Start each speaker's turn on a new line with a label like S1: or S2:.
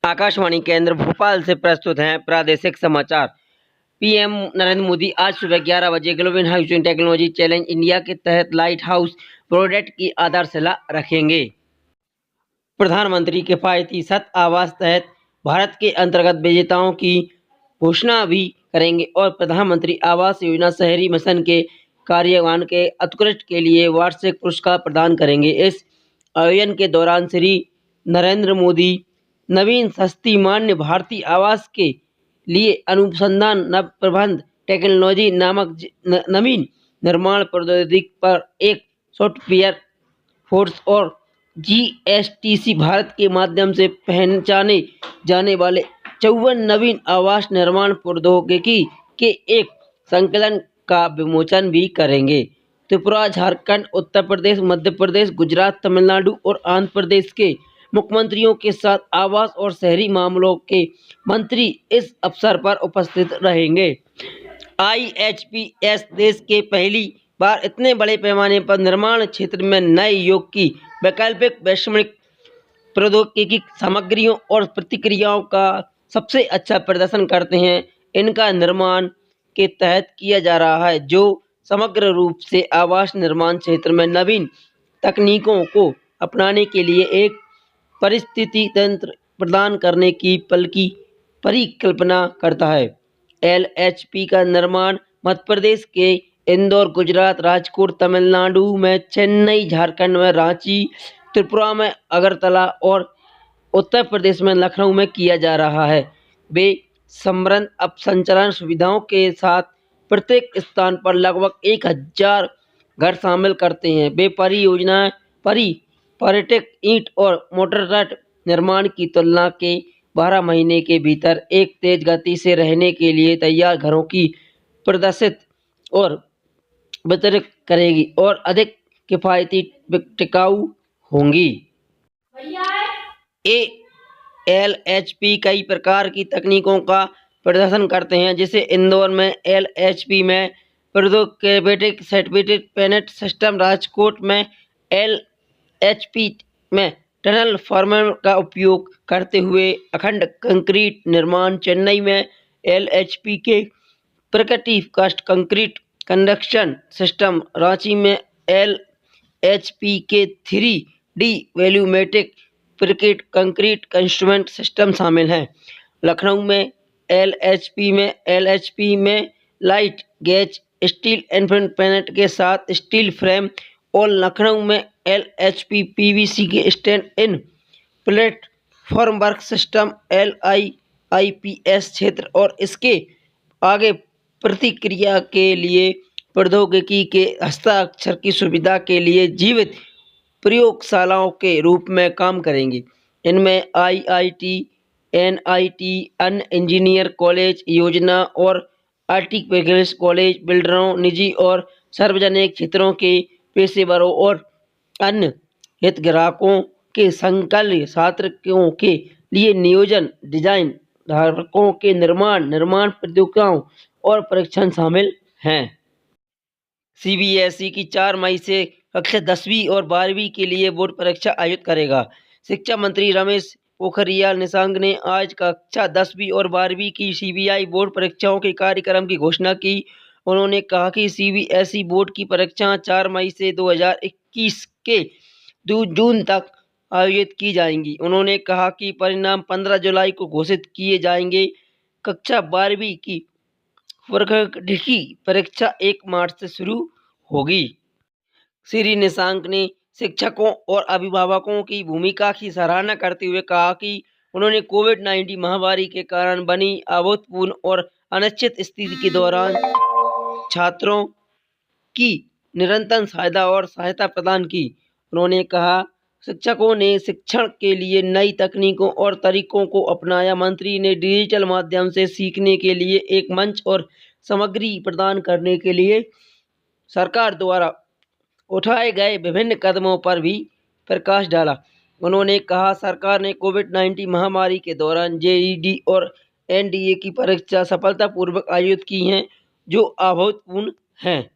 S1: आकाशवाणी केंद्र भोपाल से प्रस्तुत हैं प्रादेशिक समाचार। पीएम नरेंद्र मोदी आज सुबह 11 बजे global housing technology challenge India के तहत लाइट हाउस प्रोजेक्ट की आधारशिला रखेंगे। प्रधानमंत्री किफायती छत आवास तहत भारत के अंतर्गत विजेताओं की घोषणा भी करेंगे और प्रधानमंत्री आवास योजना शहरी मिशन के कार्यान्वयन के उत्कृष्ट के लिए वार्षिक पुरस्कार प्रदान करेंगे। इस आयोजन के दौरान श्री नरेंद्र मोदी नवीन सस्ती मान्य भारतीय आवास के लिए अनुसंधान नव प्रबंध टेक्नोलॉजी नामक नवीन निर्माण प्रौद्योगिकी पर एक सॉफ्टवेयर फोर्स और जीएसटीसी भारत के माध्यम से पहचाने जाने वाले 54 नवीन आवास निर्माण प्रौद्योगिकी के एक संकलन का विमोचन भी करेंगे। त्रिपुरा, झारखंड, उत्तर प्रदेश, मध्य प्रदेश, गुजरात, तमिलनाडु और आंध्र प्रदेश के मुख्यमंत्रियों के साथ आवास और शहरी मामलों के मंत्री इस अवसर पर उपस्थित रहेंगे। आईएचपीएस देश के पहली बार इतने बड़े पैमाने पर निर्माण क्षेत्र में नए युग की वैकल्पिक वैश्विक प्रौद्योगिकी सामग्रियों और प्रतिक्रियाओं का सबसे अच्छा प्रदर्शन करते हैं। इनका निर्माण के तहत किया जा रहा है, जो समग्र रूप से आवास निर्माण क्षेत्र में नवीन तकनीकों को अपनाने के लिए एक परिस्थिति तंत्र प्रदान करने की परिकल्पना करता है। एलएचपी का निर्माण मध्य प्रदेश के इंदौर, गुजरात, राजकोट, तमिलनाडु में चेन्नई, झारखंड में रांची, त्रिपुरा में अगरतला और उत्तर प्रदेश में लखनऊ में किया जा रहा है। वे समृद्ध संचालन सुविधाओं के साथ प्रत्येक स्थान पर लगभग 1000 घर शामिल करते हैं। वे परियोजनाएं पर्यटक ईंट और मोटरराट निर्माण की तुलना के 12 महीने के भीतर एक तेज गति से रहने के लिए तैयार घरों की प्रदर्शित और वितरित करेगी और अधिक किफायती टिकाऊ होंगी। एलएचपी कई प्रकार की तकनीकों का प्रदर्शन करते हैं, जिसे इंदौर में एलएचपी में प्रौद्योगिक सर्टिफिकेट पेनेट सिस्टम, राजकोट में एलएचपी में टनल फॉर्मेट का उपयोग करते हुए अखंड कंक्रीट निर्माण, चेन्नई में एलएचपी के प्राकृतिक cast concrete construction system, Ranchi में एलएचपी के 3D volumetric precut concrete construction system शामिल हैं। लखनऊ में एलएचपी में light gauge steel infilled panel के साथ स्टील फ्रेम और लखनऊ में एलएचपी पीवीसी के stand in platform work system LIPS क्षेत्र और इसके आगे प्रतिक्रिया के लिए प्रौद्योगिकी के हस्ताक्षर की सुविधा के लिए जीवित प्रयोगशालाओं के रूप में काम करेंगी। इनमें आईआईटी, एनआईटी, अन्य इंजीनियर कॉलेज योजना और आर्टिफिशियल कॉलेज बिल्डरों, निजी और सार्वजनिक क्षेत्रों के पेशेवरों और अन्य हितधारकों के संकल्प छात्रों के लिए नियोजन, डिजाइन धारकों के निर्माण प्रतियोगिताओं और परीक्षण शामिल हैं। सीबीएसई की 4 मई से कक्षा 10वीं और 12वीं के लिए बोर्ड परीक्षा आयोजित करेगा। शिक्षा मंत्री रमेश पोखरियाल निशंक ने आज कक्षा 10वीं और 12वीं की सीबीएसई बोर्ड परीक्षाओं के कार्यक्रम की घोषणा की। उन्होंने कहा कि सीबीएसई बोर्ड की परीक्षाएं 4 मई से 2021 के 2 जून तक आयोजित की जाएंगी। उन्होंने कहा कि परिणाम 15 जुलाई को घोषित किए जाएंगे। कक्षा 12वीं की प्रौद्योगिकी परीक्षा 1 मार्च से शुरू होगी। श्री निशंक ने शिक्षकों और अभिभावकों की भूमिका की सराहना करते हुए कहा कि उन्होंने कोविड-19 महामारी के कारण बनी अभूतपूर्व और अनिश्चित स्थिति के दौरान छात्रों की निरंतर सहायता प्रदान की। उन्होंने कहा, शिक्षकों ने शिक्षण के लिए नई तकनीकों और तरीकों को अपनाया। मंत्री ने डिजिटल माध्यम से सीखने के लिए एक मंच और सामग्री प्रदान करने के लिए सरकार द्वारा उठाए गए विभिन्न कदमों पर भी प्रकाश डाला। उन्होंने कहा, सरकार ने कोविड-19 महामारी के दौरान जेईई और एनडीए की परीक्षा सफलतापूर्वक आयोजित की हैं, जो अभूतपूर्व हैं।